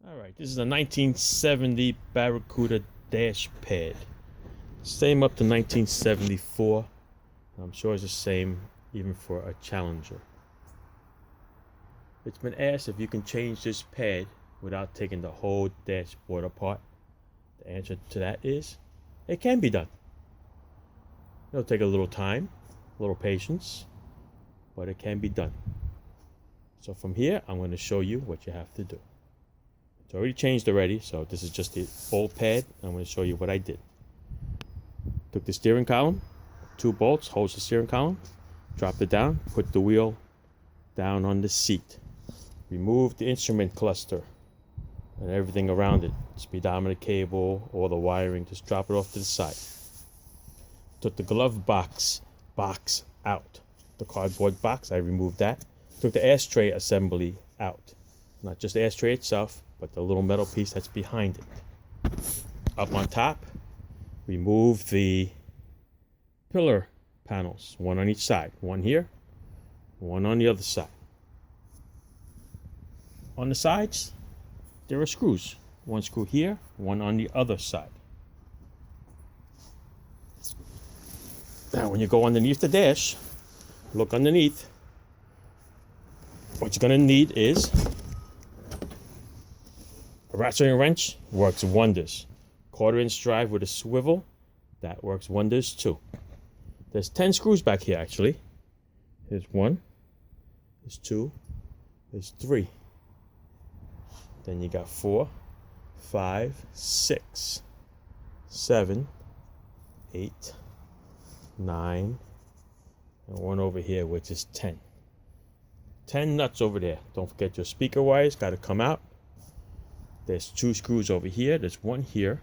Alright, this is a 1970 Barracuda dash pad. Same up to 1974. I'm sure it's the same even for a Challenger. It's been asked if you can change this pad without taking the whole dashboard apart. The answer to that is, it can be done. It'll take a little time, a little patience, but it can be done. So from here, I'm going to show you what you have to do. It's already changed already, so this is just the old pad. I'm going to show you what I did. Took the steering column, 2 bolts, holds the steering column, dropped it down, put the wheel down on the seat. Remove the instrument cluster and everything around it. Speedometer cable, all the wiring, just drop it off to the side. Took the glove box out. The cardboard box, I removed that. Took the ashtray assembly out. Not just the ashtray itself, but the little metal piece that's behind it. Up on top, remove the pillar panels, one on each side. One here, one on the other side. On the sides, there are screws. One screw here, one on the other side. Now, when you go underneath the dash, look underneath. What you're going to need is a ratcheting wrench. Works wonders. 1/4-inch drive with a swivel, that works wonders too. There's 10 screws back here actually. Here's 1, there's 2, there's 3. Then you got 4, 5, 6, 7, 8, 9, and one over here, which is 10. 10 nuts over there. Don't forget your speaker wires, got to come out. There's 2 screws over here. There's 1 here.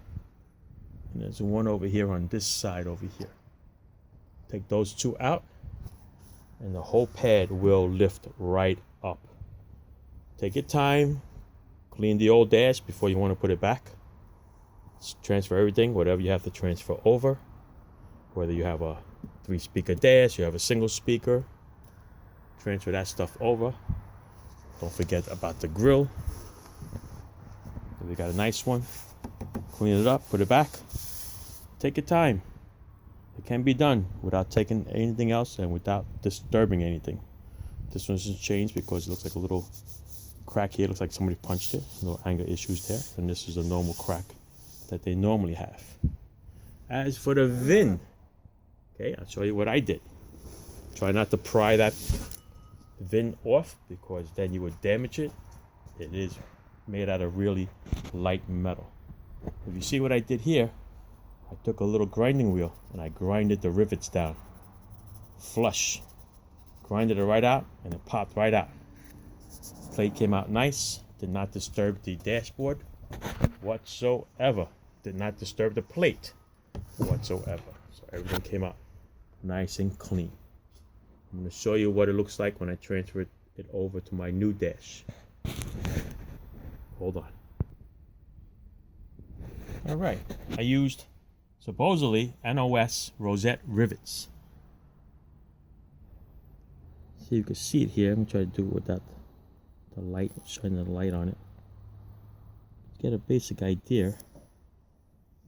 And there's 1 over here on this side over here. Take those 2 out, and the whole pad will lift right up. Take your time. Clean the old dash before you want to put it back. Just transfer everything, whatever you have to transfer over. Whether you have a 3-speaker dash, you have a single speaker. Transfer that stuff over. Don't forget about the grill. We got a nice one. Clean it up, put it back. Take your time. It can be done without taking anything else and without disturbing anything. This one's just changed because it looks like a little crack here. It looks like somebody punched it. No anger issues there. And this is a normal crack that they normally have. As for the VIN, okay, I'll show you what I did. Try not to pry that VIN off because then you would damage it. It is made out of really light metal. If you see what I did here, I took a little grinding wheel and I grinded the rivets down. Flush. Grinded it right out and it popped right out. Plate came out nice. Did not disturb the dashboard whatsoever. Did not disturb the plate whatsoever. So everything came out nice and clean. I'm going to show you what it looks like when I transfer it over to my new dash. Hold on. Alright, I used supposedly NOS Rosette Rivets. So you can see it here. I'm going to try to do it without the light, shining the light on it. Get a basic idea.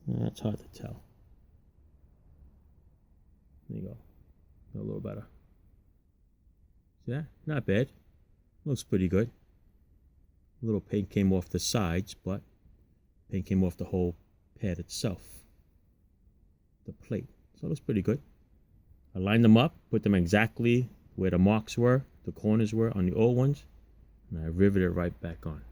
That's hard to tell. There you go. A little better. See that? Not bad. Looks pretty good. A little paint came off the sides, but paint came off the whole pad itself. The plate. So it looks pretty good. I lined them up, put them exactly where the marks were, the corners were on the old ones, and I riveted it right back on.